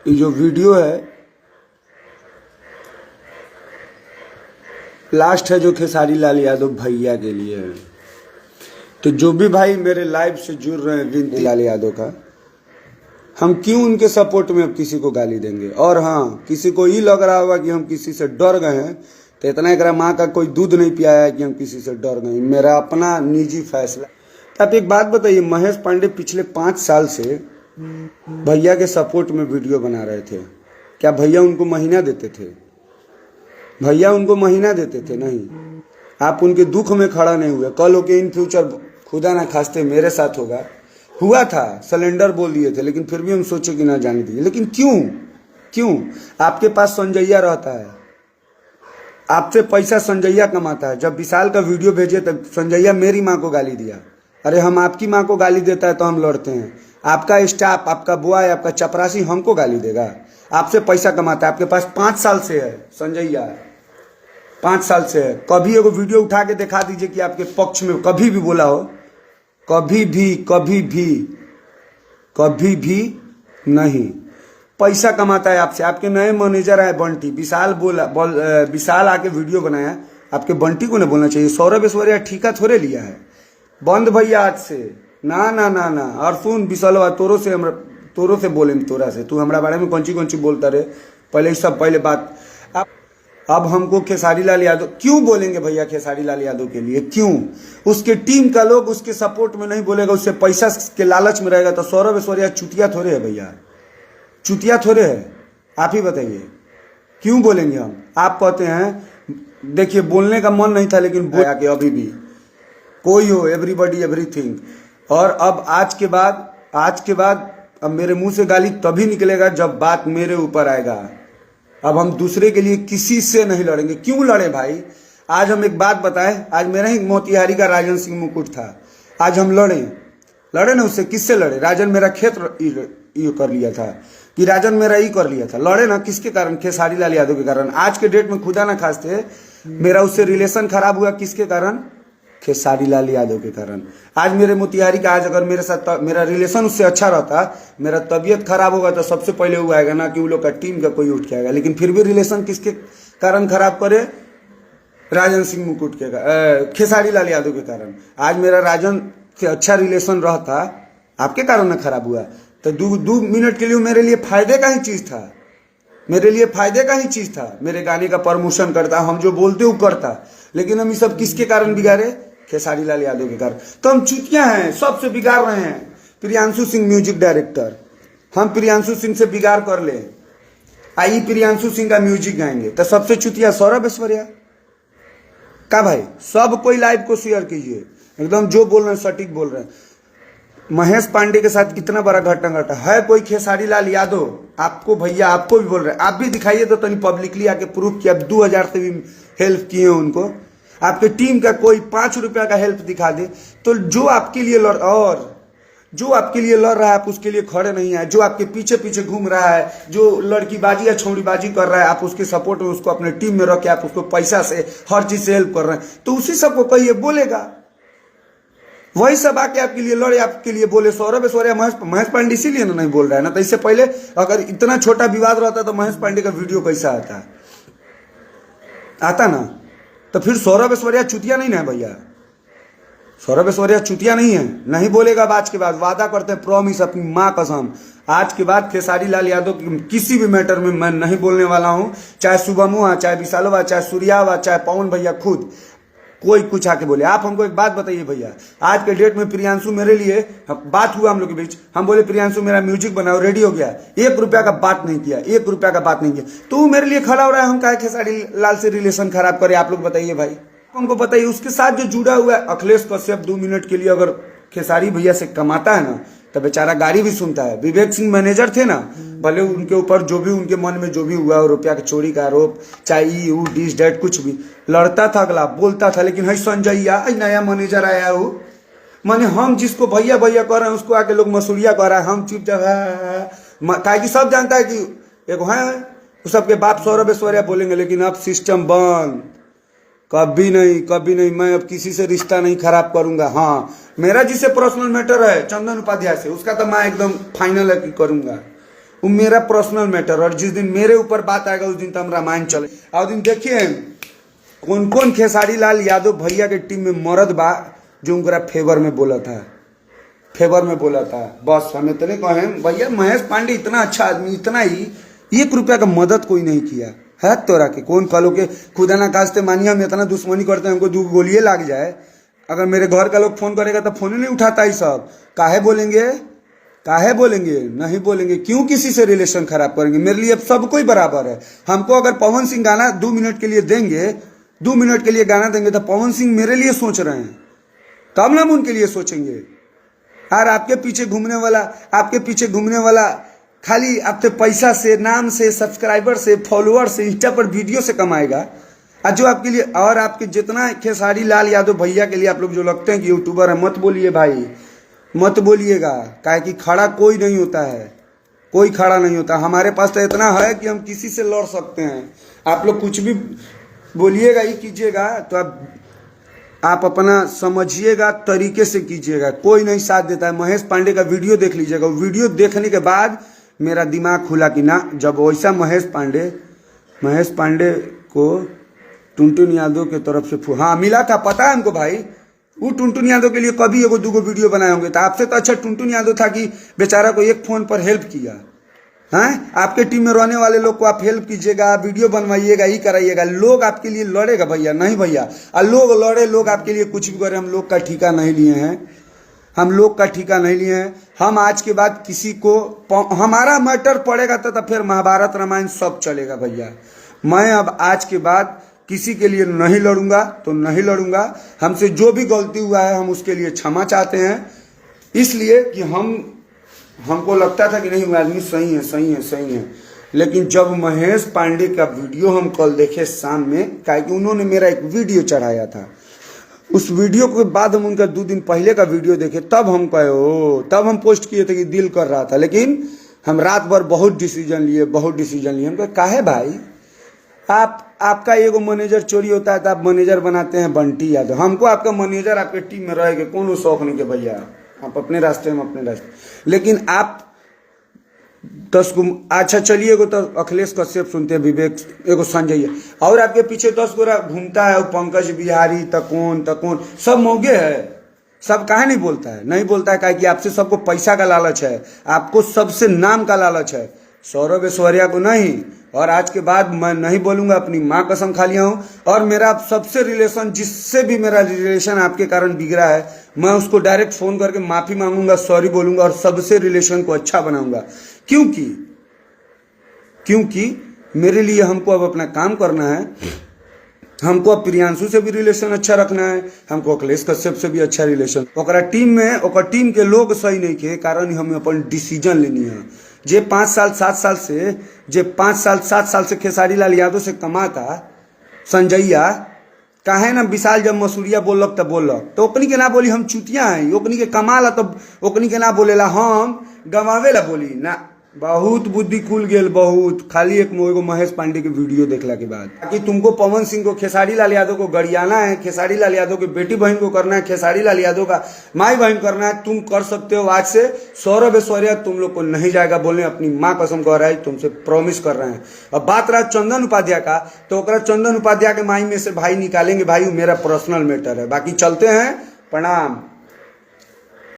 ये जो वीडियो है लास्ट है जो खेसारी लाल यादव भैया के लिए है। तो जो भी भाई मेरे लाइव से जुड़ रहे हैं विनती लाल यादव का, हम क्यों उनके सपोर्ट में अब किसी को गाली देंगे। और हाँ, किसी को ये लग रहा होगा कि हम किसी से डर गए हैं तो इतना एक माँ का कोई दूध नहीं पियाया है कि हम किसी से डर गए। मेरा अपना निजी फैसला। तो आप एक बात बताइए, महेश पांडे पिछले 5 साल से भैया के सपोर्ट में वीडियो बना रहे थे, क्या भैया उनको महीना देते थे? भैया उनको महीना देते थे? नहीं। आप उनके दुख में खड़ा नहीं हुए। कल होके इन फ्यूचर खुदा ना खास्ते मेरे साथ होगा, हुआ था, सिलेंडर बोल दिए थे, लेकिन फिर भी हम सोचे कि ना जाने दिए। लेकिन क्यों आपके पास संजैया रहता है, आपसे पैसा संजैया कमाता है। जब विशाल का वीडियो भेजे तब संजैया मेरी माँ को गाली दिया। अरे हम आपकी माँ को गाली देता है तो हम लड़ते हैं। आपका स्टाफ, आपका बॉय, आपका चपरासी हमको गाली देगा? आपसे पैसा कमाता है, आपके पास 5 साल से है संजैया, 5 साल से है। कभी एगो वीडियो उठा के दिखा दीजिए कि आपके पक्ष में कभी भी बोला हो? कभी भी नहीं। पैसा कमाता है आपसे। आपके नए मैनेजर आए बंटी, विशाल आके वीडियो बनाया। आपके बंटी को नहीं बोलना चाहिए? सौरभ ऐश्वर्या ठीका थोड़े लिया है। बंद भैया आज से ना ना ना ना। और सुन विशालवा, तोरो से बोले, तोरा से तू हमारा बारे में कौन ची बोलता रहे। पहले बात अब हमको खेसारी लाल यादव क्यों बोलेंगे भैया? खेसारी लाल यादव के लिए क्यों? उसके टीम का लोग उसके सपोर्ट में नहीं बोलेगा, उससे पैसा के लालच में रहेगा। तो सौरभ ऐश्वर्या चुतिया थोड़े है भैया, चुतिया थोड़े है। आप ही बताइए क्यों बोलेंगे हम? आप कहते हैं देखिए बोलने का मन नहीं था, लेकिन बोला कि अभी भी कोई हो, एवरीबॉडी एवरीथिंग। और अब आज के बाद अब मेरे मुंह से गाली तभी निकलेगा जब बात मेरे ऊपर आएगा। अब हम दूसरे के लिए किसी से नहीं लड़ेंगे। क्यों लड़े भाई? आज हम एक बात बताएं, आज मेरा ही मोतिहारी का राजन सिंह मुकुट था। आज हम लड़े ना उससे। किससे लड़े? राजन मेरा खेत ये कर लिया था कि राजन मेरा ही कर लिया था। लड़े ना किसके कारण? खेसारी लाल यादव के कारण। आज के डेट में खुदा ना खास्ते मेरा उससे रिलेशन खराब हुआ, किसके कारण? खेसारी लाल यादव के कारण। आज मेरे मोतिहारी का, आज अगर मेरे साथ मेरा रिलेशन उससे अच्छा रहता, मेरा तबीयत खराब होगा तो सबसे पहले वो आएगा, ना कि वो लोग का टीम का कोई उठ के आएगा। लेकिन फिर भी रिलेशन किसके कारण खराब करे? राजन सिंह मुकुट के, खेसारी लाल यादव के कारण। आज मेरा राजन से अच्छा रिलेशन रहता, आपके कारण ना खराब हुआ। तो 2 मिनट के लिए मेरे लिए फायदे का ही चीज था, मेरे गाने का प्रमोशन करता, हम जो बोलते वो करता। लेकिन हम ये सब किसके कारण बिगाड़े? खेसारी लाल यादव के कारण। तो हम चुतिया हैं, सबसे बिगाड़ रहे हैं। प्रियांशु सिंह म्यूजिक डायरेक्टर, हम प्रियांशु सिंह से बिगाड़ कर ले, आई प्रियांशु सिंह का म्यूजिक गाएंगे। तो सबसे चुतिया सौरभ ऐश्वर्या का भाई। सब कोई लाइव को शेयर कीजिए, एकदम जो बोल रहे हैं सटीक बोल रहे हैं। महेश पांडे के साथ कितना बड़ा घटना घटा है। कोई खेसारी लाल यादव आपको, भैया आपको भी बोल रहे हैं, आप भी दिखाइए तो तनी पब्लिकली आके प्रूफ किया। 2000 से भी हेल्प किए उनको। आपके टीम का कोई 5 रुपया का हेल्प दिखा दे। तो जो आपके लिए लड़ रहा है आप उसके लिए खड़े नहीं है। जो आपके पीछे घूम रहा है, जो लड़कीबाजी या छौड़ीबाजी कर रहा है, आप उसके सपोर्ट में, उसको अपने टीम में रख के आप उसको पैसा से, हर चीज से हेल्प कर रहे हैं। तो उसी सबको कहिए, बोलेगा। वही सब आके आपके लिए लड़े, आपके लिए बोले। सौरभ ऐश्वर्या, महेश पांडे इसीलिए नहीं बोल रहा है ना। तो इससे पहले अगर इतना छोटा विवाद रहता तो महेश पांडे का वीडियो कैसा आता ना। तो फिर सौरभ ऐश्वर्या चुतिया नहीं ना है भैया। सौरभ ऐश्वर्या चुतिया नहीं है, नहीं बोलेगा। आज के बाद वादा करते हैं, प्रॉमिस, अपनी माँ कसम, आज के बाद खेसारी लाल यादव किसी भी मैटर में मैं नहीं बोलने वाला हूं। चाहे शुभम हुआ, चाहे विशाल हुआ, चाहे सूर्या हुआ, चाहे पवन भैया खुद, कोई कुछ आके बोले। आप हमको एक बात बताइए भैया, आज के डेट में प्रियांशु मेरे लिए, बात हुआ हम लोग के बीच, हम बोले प्रियांशु मेरा म्यूजिक बनाओ, रेडी हो गया, 1 रुपया का बात नहीं किया, 1 रुपया का बात नहीं किया। तो मेरे लिए खड़ा हो रहा है। हम काहे खेसारी लाल से रिलेशन खराब करे? आप लोग बताइए भाई, हमको बताइए। उसके साथ जो जुड़ा हुआ है अखिलेश कश्यप, 2 मिनट के लिए अगर खेसारी भैया से कमाता है ना, तो बेचारा गाड़ी भी सुनता है। विवेक सिंह मैनेजर थे ना, भले उनके ऊपर जो भी उनके मन में जो भी हुआ, रुपया की चोरी का आरोप, चाहे डिस डेट कुछ भी, लड़ता था, अगला बोलता था। लेकिन है संजैया, नया मैनेजर आया हो, माने हम जिसको भैया भैया कर रहे हैं उसको आके लोग मसूरिया कर रहा है। हम चुपचाप, ताकि सब जानता है कि एक है सबके बाप सौरभ ऐश्वर्या बोलेंगे। लेकिन अब सिस्टम बंद, कभी नहीं। मैं अब किसी से रिश्ता नहीं खराब करूंगा। हाँ, मेरा जिससे पर्सनल मैटर है चंदन उपाध्याय से, उसका तो मैं एकदम फाइनल करूंगा। वो मेरा पर्सनल मैटर, और जिस दिन मेरे ऊपर बात आएगा उस दिन तो हम रामायण चले। और दिन देखिए कौन कौन खेसारी लाल यादव भैया के टीम में मरद बा जो उनका फेवर में बोला था, फेवर में बोला था। बस हम इतने कहे भैया महेश पांडे इतना अच्छा आदमी, इतना ही 1 रुपया का मदद कोई नहीं किया है तोरा के। कौन कलो के खुदा ना कास्ते मानिए हम इतना दुश्मनी करते हैं, हमको 2 गोलियां लाग जाए, अगर मेरे घर का लोग फोन करेगा तो फोन ही नहीं उठाता ही सब। काहे बोलेंगे, काहे बोलेंगे, नहीं बोलेंगे। क्यों किसी से रिलेशन खराब करेंगे? मेरे लिए अब सब कोई बराबर है। हमको अगर पवन सिंह गाना 2 मिनट के लिए देंगे, 2 मिनट के लिए गाना देंगे तो पवन सिंह मेरे लिए सोच रहे हैं, तब ना हम उनके लिए सोचेंगे। और आपके पीछे घूमने वाला खाली आपके पैसा से, नाम से, सब्सक्राइबर से, फॉलोअर से, इंस्टा पर वीडियो से कमाएगा। और जो आपके लिए, और आपके जितना खेसारी लाल यादव भैया के लिए आप लोग जो लगते हैं कि यूट्यूबर है, मत बोलिए भाई, मत बोलिएगा। काहे कि खड़ा कोई नहीं होता है, कोई खड़ा नहीं होता। हमारे पास तो इतना है कि हम किसी से लड़ सकते हैं। आप लोग कुछ भी बोलिएगा ही कीजिएगा तो आप अपना समझिएगा, तरीके से कीजिएगा। कोई नहीं साथ देता है। महेश पांडे का वीडियो देख लीजिएगा, वीडियो देखने के बाद मेरा दिमाग खुला कि ना, जब वैसा महेश पांडे को टुनटुन यादव के तरफ से हाँ मिला था, पता है हमको भाई। वो टुनटुन यादव के लिए कभी 1-2 वीडियो बनाए होंगे, तो आपसे तो अच्छा टुनटुन यादव था कि बेचारा को एक फोन पर हेल्प किया है। आपके टीम में रहने वाले लोग को आप हेल्प कीजिएगा, वीडियो बनवाइएगा, ही कराइएगा। लोग आपके लिए लड़ेगा भैया, नहीं भैया। और लोग लड़े, लोग आपके लिए कुछ भी करे, हम लोग का ठिका नहीं लिए हैं, हम लोग का ठिका नहीं लिए हैं। हम आज के बाद किसी को, हमारा मैटर पड़ेगा तो फिर महाभारत रामायण सब चलेगा भैया। मैं अब आज के बाद किसी के लिए नहीं लड़ूंगा तो नहीं लड़ूंगा। हमसे जो भी गलती हुआ है हम उसके लिए क्षमा चाहते हैं, इसलिए कि हमको लगता था कि नहीं वो आदमी सही है। लेकिन जब महेश पांडे का वीडियो हम कल देखे शाम में, कि उन्होंने मेरा एक वीडियो चढ़ाया था, उस वीडियो के बाद हम उनका 2 दिन पहले का वीडियो देखे, तब हम कहे ओ, तब हम पोस्ट किए थे कि दिल कर रहा था। लेकिन हम रात भर बहुत डिसीजन लिए। हम कहे काहे भाई, आपका एगो मैनेजर चोरी होता है तो आप मैनेजर बनाते हैं बंटी यादव। हमको आपका मैनेजर आपके टीम में रहेगा कौन शौक नहीं के भैया, आप अपने रास्ते में अपने रास्ते। लेकिन आप 10 को, अच्छा चलिए एगो तो अखिलेश कश्यप सुनते हैं, विवेक, एगो संजय, और आपके पीछे 10 गोरा घूमता है, पंकज बिहारी तकोन सब मौगे है। सब काहे नहीं बोलता है? नहीं बोलता है काहे कि आपसे सबको पैसा का लालच है, आपको सबसे नाम का लालच है, सौरभ ऐश्वर्या को नहीं। और आज के बाद मैं नहीं बोलूंगा, अपनी माँ कसम खा लिया हूँ। और मेरा सबसे रिलेशन, जिससे भी मेरा रिलेशन आपके कारण बिगड़ा है, मैं उसको डायरेक्ट फोन करके माफी मांगूंगा, सॉरी बोलूंगा और सबसे रिलेशन को अच्छा बनाऊंगा। क्योंकि मेरे लिए हमको अब अपना काम करना है। हमको अब प्रियांशु से भी रिलेशन अच्छा रखना है, हमको अखिलेश कश्यप से भी अच्छा रिलेशन। ओकरा टीम में, ओकर टीम के लोग सही नहीं के कारण हमें अपन डिसीजन लेनी है। जे 5 साल 7 साल से खेसारी लाल यादव से कमाता संजैया, काहे ना विशाल जब मसूरिया बोलक तब बोलक, तो ओकनी के ना बोली हम चुतिया हैं, ओकनी के कमाला तब ओकनी के ना बोलेला हम गवावेला बोली ना। बहुत बुद्धि खुल गेल, बहुत। खाली एगो महेश पांडे के वीडियो देखला के बाद। ताकि तुमको पवन सिंह को, खेसारी लाल यादव को गरियाना है, खेसारी लाल यादव की बेटी बहन को करना है, खेसारी लाल यादव का माई बहन करना है, तुम कर सकते हो। आज से सौरभ ऐश्वर्या तुम लोग को नहीं जाएगा बोलने, अपनी माँ कसम कह रहा है, तुमसे प्रॉमिस कर रहे हैं। अब बात रहा चंदन उपाध्याय का, तो चंदन उपाध्याय के माई में से भाई निकालेंगे, भाई मेरा पर्सनल मैटर है। बाकी चलते हैं, प्रणाम।